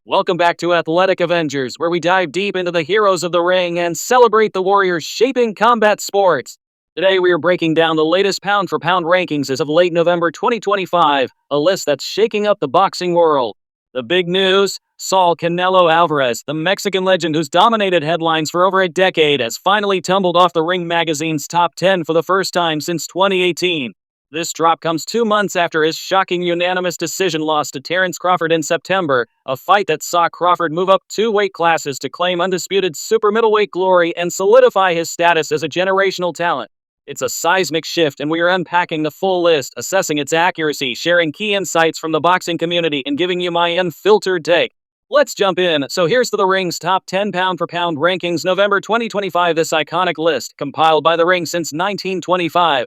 Welcome back to Athletic Avengers, where we dive deep into the heroes of the ring and celebrate the warriors shaping combat sports. Today we are breaking down the latest pound-for-pound rankings as of late November 2025, a list that's shaking up the boxing world. The big news: Saul Canelo Alvarez, the Mexican legend who's dominated headlines for over a decade, has finally tumbled off the Ring magazine's top 10 for the first time since 2018. This drop comes 2 months after his shocking unanimous decision loss to Terence Crawford in September, a fight that saw Crawford move up 2 weight classes to claim undisputed super middleweight glory and solidify his status as a generational talent. It's a seismic shift, and we are unpacking the full list, assessing its accuracy, sharing key insights from the boxing community, and giving you my unfiltered take. Let's jump in. So here's The Ring's top 10 pound-for-pound rankings November 2025. This iconic list, compiled by The Ring since 1925,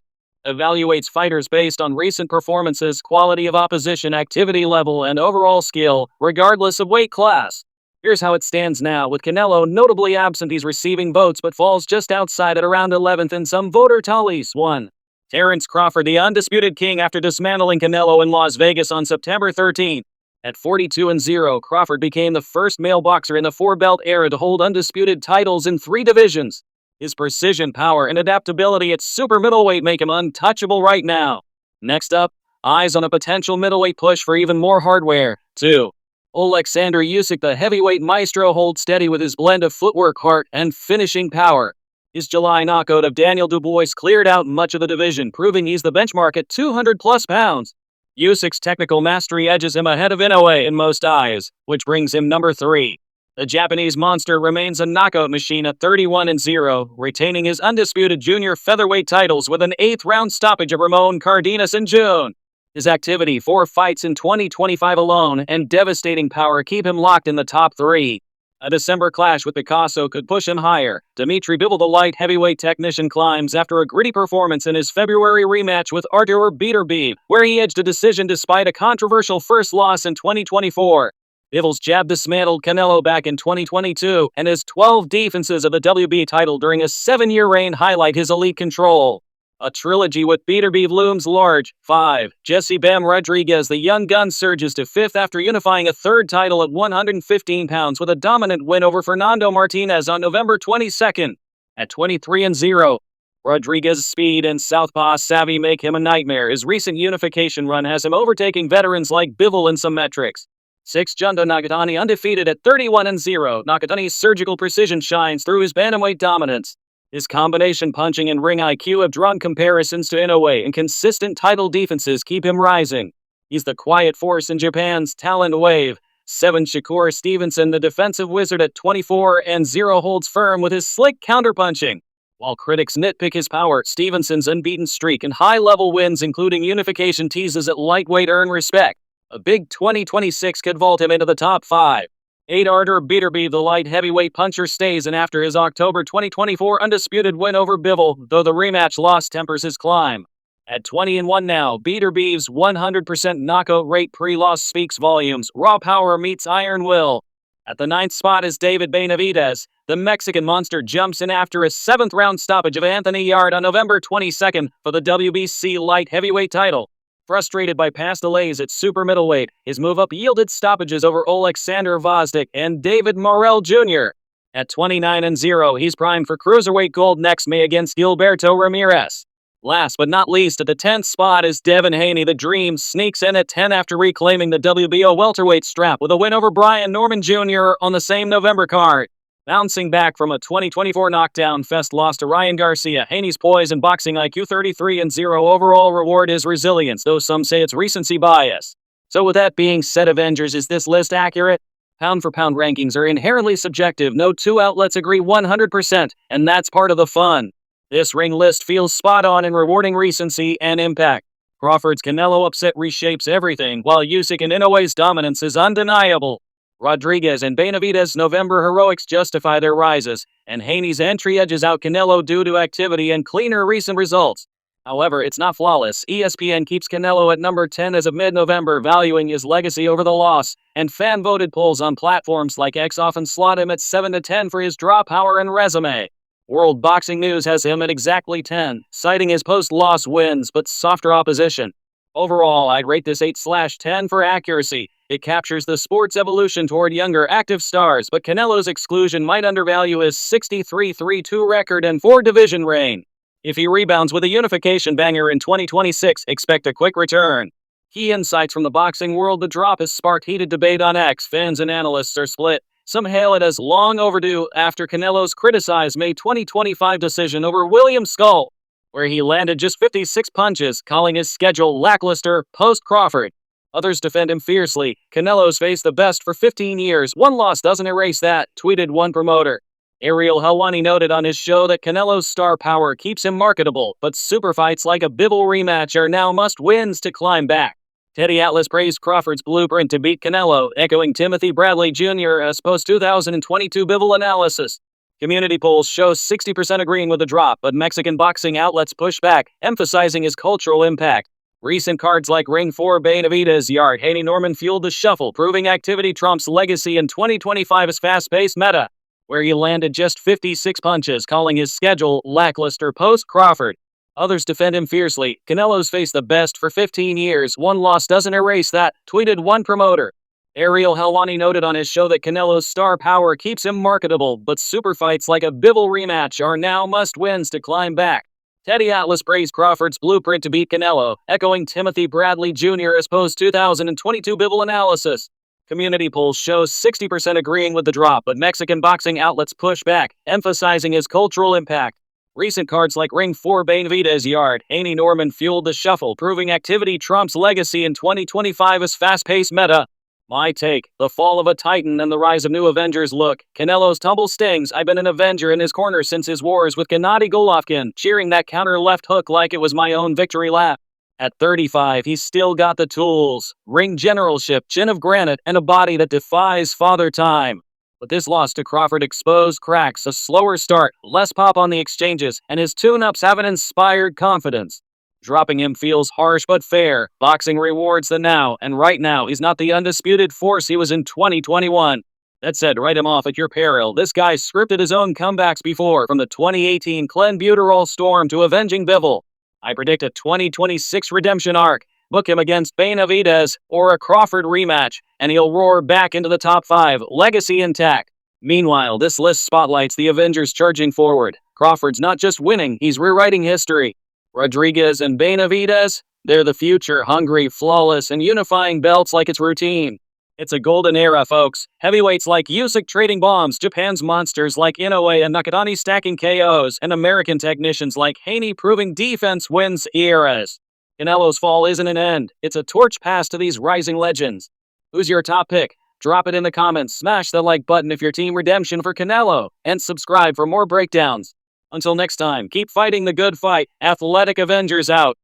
evaluates fighters based on recent performances, quality of opposition, activity level, and overall skill, regardless of weight class. Here's how it stands now, with Canelo notably absent. He's receiving votes but falls just outside at around 11th in some voter tallies. 1. Terence Crawford, the undisputed king after dismantling Canelo in Las Vegas on September 13. At 42-0, Crawford became the first male boxer in the four-belt era to hold undisputed titles in 3 divisions. His precision, power, and adaptability at super middleweight make him untouchable right now. Next up, eyes on a potential middleweight push for even more hardware. 2. Alexander Usyk, the heavyweight maestro, holds steady with his blend of footwork, heart, and finishing power. His July knockout of Daniel Dubois cleared out much of the division, proving he's the benchmark at 200-plus pounds. Usyk's technical mastery edges him ahead of Inoue in most eyes, which brings him number 3. The Japanese monster remains a knockout machine at 31-0, retaining his undisputed junior featherweight titles with an 8th-round stoppage of Ramon Cardenas in June. His activity, 4 fights in 2025 alone, and devastating power keep him locked in the top 3. A December clash with Picasso could push him higher. Dimitri Bivol, the light heavyweight technician, climbs after a gritty performance in his February rematch with Artur Beterbiev, where he edged a decision despite a controversial first loss in 2024. Bivol's jab dismantled Canelo back in 2022, and his 12 defenses of the WB title during a 7-year reign highlight his elite control. A trilogy with Beterbiev looms large. 5. Jesse "Bam" Rodriguez, the young gun, surges to 5th after unifying a 3rd title at 115 pounds with a dominant win over Fernando Martinez on November 22. At 23-0, Rodriguez's speed and southpaw savvy make him a nightmare. His recent unification run has him overtaking veterans like Bivol in some metrics. 6. Jundo Nakatani, undefeated at 31-0. Nakatani's surgical precision shines through his bantamweight dominance. His combination punching and ring IQ have drawn comparisons to Inoue, and consistent title defenses keep him rising. He's the quiet force in Japan's talent wave. 7. Shakur Stevenson, the defensive wizard, at 24-0, holds firm with his slick counterpunching. While critics nitpick his power, Stevenson's unbeaten streak and high-level wins, including unification teases at lightweight, earn respect. A big 2026 could vault him into the top 5. 8. Artur Beterbiev, the light heavyweight puncher, stays in after his October 2024 undisputed win over Bivol, though the rematch loss tempers his climb. At 20-1 now, Beterbiev's 100% knockout rate pre-loss speaks volumes. Raw power meets iron will. At the 9th spot is David Benavidez. The Mexican monster jumps in after a 7th-round stoppage of Anthony Yarde on November 22 for the WBC light heavyweight title. Frustrated by past delays at super middleweight, his move-up yielded stoppages over Alexander Vosdik and David Morrell Jr. At 29-0, he's primed for cruiserweight gold next May against Gilberto Ramirez. Last but not least, at the 10th spot is Devin Haney. The Dream sneaks in at 10 after reclaiming the WBO welterweight strap with a win over Brian Norman Jr. on the same November card. Bouncing back from a 2024 knockdown fest loss to Ryan Garcia, Haney's poise and boxing IQ 33-0 overall reward his resilience, though some say it's recency bias. So with that being said, Avengers, is this list accurate? Pound-for-pound rankings are inherently subjective. No 2 outlets agree 100%, and that's part of the fun. This Ring list feels spot on in rewarding recency and impact. Crawford's Canelo upset reshapes everything, while Usyk and Inoue's dominance is undeniable. Rodriguez and Benavidez's November heroics justify their rises, and Haney's entry edges out Canelo due to activity and cleaner recent results. However, it's not flawless. ESPN keeps Canelo at number 10 as of mid-November, valuing his legacy over the loss, and fan-voted polls on platforms like X often slot him at 7-10 for his draw power and resume. World Boxing News has him at exactly 10, citing his post-loss wins but softer opposition. Overall, I'd rate this 8/10 for accuracy. It captures the sport's evolution toward younger active stars, but Canelo's exclusion might undervalue his 63-3-2 record and 4-division reign. If he rebounds with a unification banger in 2026, expect a quick return. Key insights from the boxing world. The drop has sparked heated debate on X. Fans and analysts are split. Some hail it as long overdue after Canelo's criticized May 2025 decision over William Skull, where he landed just 56 punches, calling his schedule lackluster post-Crawford. Others defend him fiercely. Canelo's faced the best for 15 years. One loss doesn't erase that, tweeted one promoter. Ariel Helwani noted on his show that Canelo's star power keeps him marketable, but super fights like a Bivol rematch are now must-wins to climb back. Teddy Atlas praised Crawford's blueprint to beat Canelo, echoing Timothy Bradley Jr.'s post-2022 Bivol analysis. Community polls show 60% agreeing with the drop, but Mexican boxing outlets push back, emphasizing his cultural impact. Recent cards like Ring 4 Benavidez Yard Haney Norman fueled the shuffle, proving activity trumps legacy in 2025's fast-paced meta, where he landed just 56 punches, calling his schedule lackluster post-Crawford. Others defend him fiercely. Canelo's faced the best for 15 years. One loss doesn't erase that, tweeted one promoter. Ariel Helwani noted on his show that Canelo's star power keeps him marketable, but super fights like a Bivol rematch are now must-wins to climb back. Teddy Atlas praised Crawford's blueprint to beat Canelo, echoing Timothy Bradley Jr.'s post-2022 Bivol analysis. Community polls show 60% agreeing with the drop, but Mexican boxing outlets push back, emphasizing his cultural impact. Recent cards like Ring 4 Benavidez Yard Haney Norman fueled the shuffle, proving activity trumps legacy in 2025's fast-paced meta. My take: the fall of a titan and the rise of new Avengers. Look, Canelo's tumble stings. I've been an Avenger in his corner since his wars with Gennady Golovkin, cheering that counter left hook like it was my own victory lap. At 35, he's still got the tools, ring generalship, chin of granite, and a body that defies father time. But this loss to Crawford exposed cracks, a slower start, less pop on the exchanges, and his tune-ups haven't inspired confidence. Dropping him feels harsh but fair. Boxing rewards the now, and right now he's not the undisputed force he was in 2021. That said, write him off at your peril. This guy scripted his own comebacks before, from the 2018 clenbuterol storm to avenging Bivol. I predict a 2026 redemption arc. Book him against Benavidez or a Crawford rematch, and he'll roar back into the top 5, legacy intact. Meanwhile, this list spotlights the Avengers charging forward. Crawford's not just winning, he's rewriting history. Rodriguez and Benavidez, they're the future, hungry, flawless, and unifying belts like it's routine. It's a golden era, folks. Heavyweights like Usyk trading bombs, Japan's monsters like Inoue and Nakatani stacking KOs, and American technicians like Haney proving defense wins eras. Canelo's fall isn't an end. It's a torch passed to these rising legends. Who's your top pick? Drop it in the comments, smash the like button if you're team redemption for Canelo, and subscribe for more breakdowns. Until next time, keep fighting the good fight. Athletic Avengers out.